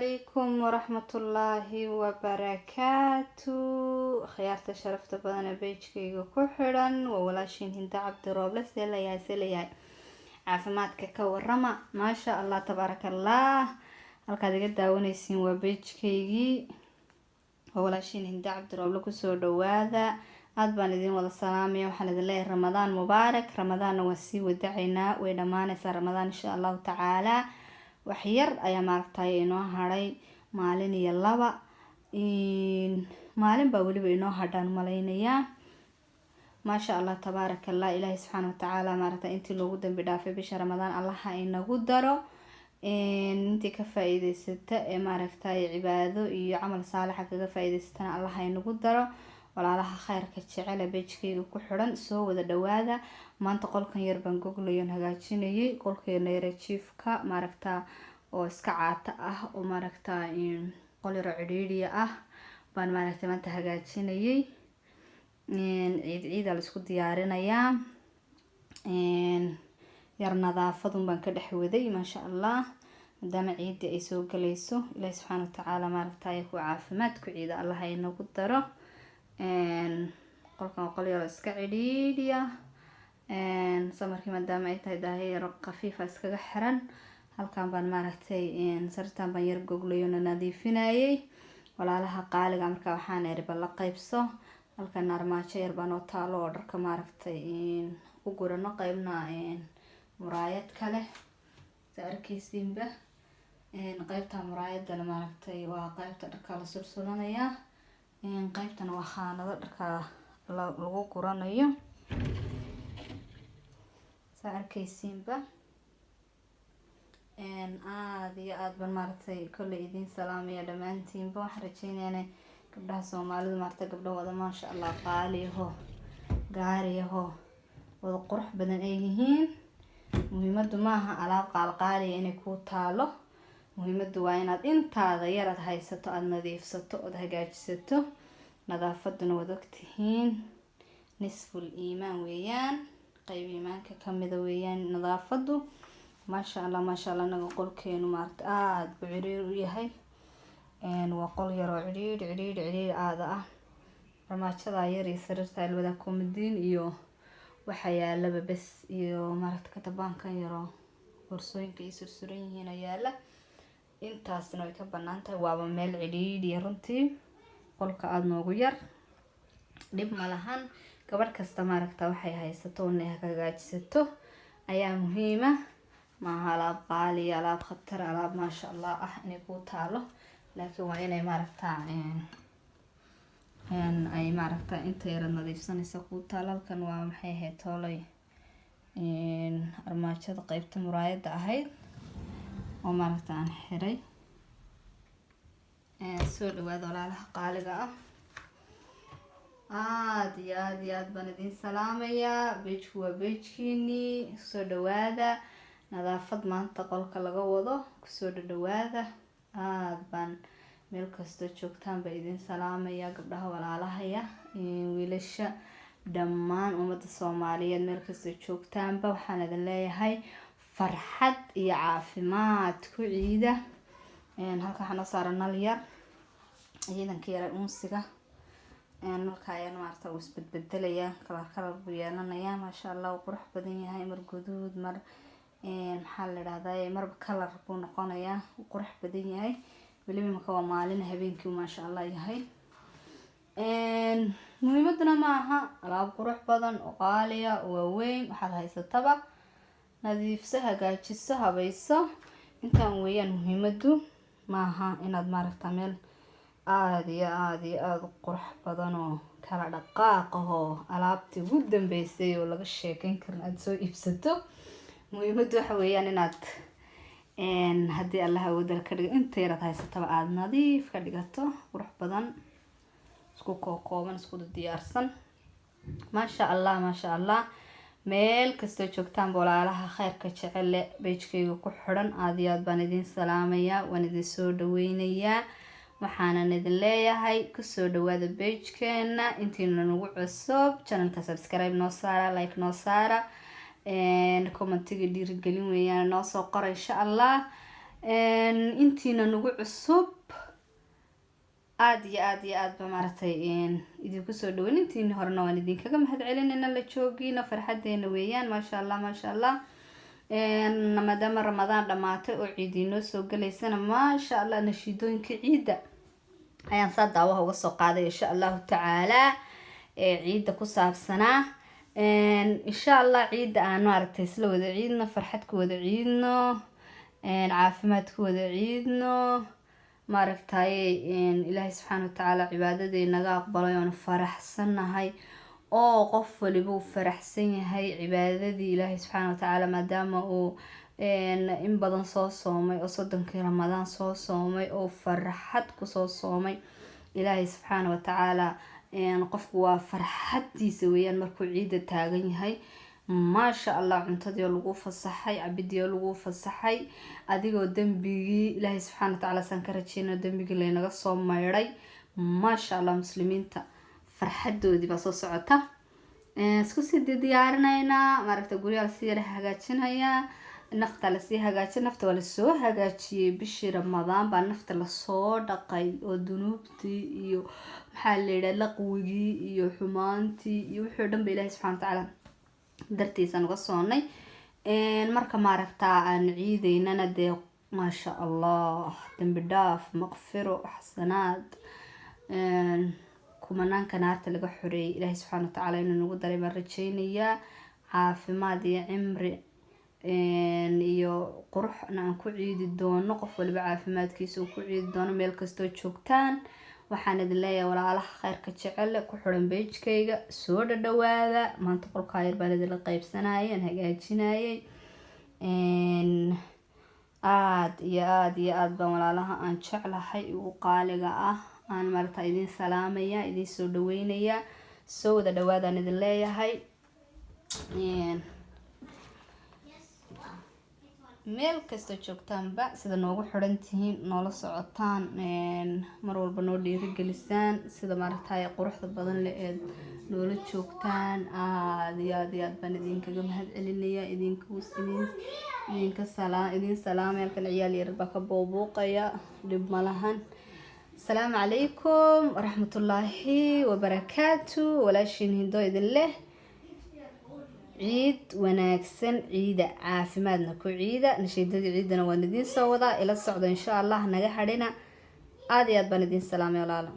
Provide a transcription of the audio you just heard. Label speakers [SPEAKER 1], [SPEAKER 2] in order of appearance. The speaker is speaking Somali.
[SPEAKER 1] عليكم ورحمة الله وبركاته. خيارت شرفت بدنا بيجكي كحرا وولاشين هند عبد الرب سليا عافماتك كورما ما شاء الله تبارك الله. halkaad iga daawanaysiin waa beejkaygii walaashiin Hinda Cabdirooble ku soo dhawaada. aad baan idin wada salaamaya. waxaan idin leeyahay Ramadaan mubaarak. Ramadaanna waa sii wadacaynaa, way dhamaanaysaa Ramadaan insha Allah tacaala. wax yar ayaa maaragtay inoo haray, maalin iyo laba maalin baa waliba inoo hadhaan malaynayaa. ما شاء الله تبارك الله. إلهي سبحانه وتعالى مارتا انتي لوغو دنبي دافي بش رمضان الله إنغو دارو انتي كفايدة ستة ماركتا عبادو iyo عمل صالح كفايدة ستة الله إنغو دارو ولا لها خير كتشعل بيجكي ku xiran soo wada dhawaada. maanta qolkan yar baan goglayon hagaajinayay. qolkeena yar jiifka maaragta oo iska caata ah oo maaragta qol yar ciriiriya ah baan maaragta maanta hagaajinayay. ciid la isku diyaarinayaa. yar nadaafadun baan ka dhex waday ma sha Allah, maadaama ciidii ay soo galayso. Ilaahay subxaanahu wa ta'aala maaragta ay ku caafimaad ku ciida Allah ay nagu daro. qolkan qol yar iska ciriiriya samarkii maadaama ay tahay daahay yar qafiifa iskaga xiran. halkan baan maaragtay sartaan baan yar goglayona nadiifinayay. walaalaha qaaliga marka waxaan erbal la qaybso. halkan armaajo yar baan oo taalo oo dharka maaragtay u gurano qaybna muraayad kale saarkiisiinba. qaybta muraayadana maaragtay waa qaybta dharka la sulsulanayaa. qaybtana waa khaanado dharka lagu guranayo saarkiisiinba. aad iyo aad baan maaragtay kulli idin salaamaya dhamaantiinba. waxaan rajeynayaa gabdhaha Soomaalidu maarta gabdho wada ma sha Allah qaaliyaho gaariyaho wada qurux badan ay yihiin. muhiimadu maaha alaab qaali inay ku taalo. muhiimadu waa inaad intaada yar aad haysato, aad nadiifsato, aad hagaajisato. nadaafaduna wada ogtihiin nisful iimaan weeyaan, qayb iimaanka kamida weeyaan nadaafadu. ma sha Allah naga qolkeenu maarta aad u ciriir u yahay. waa qol yar oo ciriir aada ah. armaajada yar iyo sariirta labada komadiin iyo waxa yaalaba bas iyo maaragta katabaankan yar oo borsooyinka ay sursuran yihiin yaala. intaasna way ka banaantahay. waaba meel ciriir runtii. qolka aad noogu yar dib ma lahan. gabadh kasta maaragta waxay haysato inay hagaajisato ayaa muhiima. maaha alaab qaali, alaab khatar, alaab ma sha Allah ah inay ku taalo. laakiin waa inay maaragta ay maaragta inta yar nadiifsanaysa ku taalo. halkan waa maxay ahayd toolay armaajada qaybta muraayada ahayd oo maaragta aan xiray. soo dhawaada walaalaha qaaliga ah. aad iyo aad baan idin salaamayaa. beejku waa beejkiini. soo dhawaada. nadaafad maanta qolka laga wado kusoo dhawaada. aad baan meel kasta joogtaan ba idin salaamaya gabdhaha walaalahaya wiilasha dhammaan ummadda Soomaaliyeed meel kasta joogtaanba waxaan idin leeyahay farxad iyo caafimaad ku ciida. halka waxaan saaran nal yar ciidanka yar unsiga nalka ayaan maarta u isbedbedelaya kala buu yeelanayaa. ma sha Allah qurux badan yahay. mar guduud mar maxaa la yiraahdaa marba color buu noqonayaa. qurux badan yahay. waliba marka waa maalin habeenkii ma sha Allah yahay. muhiimaduna maaha alaab qurux badan oo qaaliya oo weyn. waxaad haysataba nadiifso, hagaajiso, habayso. intaan weeyaan muhiimadu. maaha inaad maaragta meel aad iyo aad qurux badan oo kala dhaqaaq oo alaabtii ugu dambeysay oo laga sheekeyn karin aad soo iibsato. muhiimadu waxa weeyaan inaad haddii Allah wadal ka dhigo inta yar haysataba aad nadiif ka dhigato, qurux badan, isku kooban, isku diyaarsan. ma sha Allah meel kasta joogtaan walaalaha khayrka jecel beejkayga ku xiran. aad iyo aad baan idin salaamayaa. waan idin soo dhaweynayaa. waxaan idin leeyahay ku soo dhawaada beejkeena. intiina nagu cusub channelka subscribe noo saara, like noo saara. commentiga dhiirigelin weeyaan noo soo qora insha Allah. intiina nagu cusub aad iyo aad ba maaragtay idinku soo dhaweyn. intiina horena waan idinkaga mahad celinayna la joogiina farxadeena weeyaan. maasha allah maadaama ramadaan dhamaatay oo ciid inoo soo galaysana maasha allah nashiidooyinka ciida ayaan saa daawaha uga soo qaaday insha allahu tacaala ciida ku saabsanaa. insha allah ciida aan maaragtay isla wada ciidno, farxad ku wada ciidno, caafimaad ku wada ciidno maaragtay. ilaahay subxaana watacaala cibaadadii naga aqbalay oon faraxsanahay oo qof waliba uu faraxsan yahay cibaadadii ilaahay subxaana watacaala maadaama uu in badan soo soomay oo 30kii ramadaan soo soomay oo farxad kusoo soomay. ilaahay subxaana watacaala qofku waa farxadiisa weeyaan markuu ciida taagan yahay. maasha allah cuntadii lagu fasaxay, cabidii lagu fasaxay, adigoo dambigii ilaahay subxaana watacaala san ka rajeyno dambigii laynaga soo mayray. maasha allah muslimiinta farxadoodii baa soo socota. isku sii diyaarinaynaa maaragtay guryaha lasii yara hagaajinayaa, nafta lasii hagaajin. nafta waa lasoo hagaajiyey bishii ramadaan baa nafta lasoo dhaqay oo dunuubtii iyo maxaa la yidhaha laqwigii iyo xumaantii iyo wixii o dhan ba ilaahay subxana watacaala dartiisaan uga soonnay. marka maaragtaa aan ciideynana dee maasha allah dambi dhaaf, maqfiro, xasanaad, kumanaanka naarta laga xoreeyay ilaahay subxaana watacaala inuu nagu daray baan rajeynayaa. caafimaad iyo cimri iyo quruxna aan ku ciidi doono, qof waliba caafimaadkiisa uu ku ciidi doono meel kastoo joogtaan. waxaan idin leeyahay walaalaha khayrka jecel ku xiran beejkayga, soo dhadhawaada. maanta qolkaa yar baan idinla qaybsanayay, aan hagaajinayay. aad iyo aad baan walaalaha aan jeclahay ugu qaaliga ah aan maaragta idin salaamaya, idin soo dhaweynaya. soo wada dhawaadaan idin leeyahay. meel kastoo joogtaanba sida noogu xiran tihiin, noola socotaan, mar walba noo dhiirigelisaan, sida maaragtay quruxda badan le eed noola joogtaan. aad iyo aad baan idinkaga mahad celinaya. idin salaam. halkan ciyaal yar baa ka boobuuqaya, dhib malahan. asalaamu calaykum waraxmatullaahi wabarakaatu. walaashiin Hindo idin leh ciid wanaagsan, ciida caafimaadna ku ciida. nashiidadii ciidana waan idiin soo wadaa, ila socdo insha allah, naga hadhina. aad iyo aad baan idiin salaamay walaalo.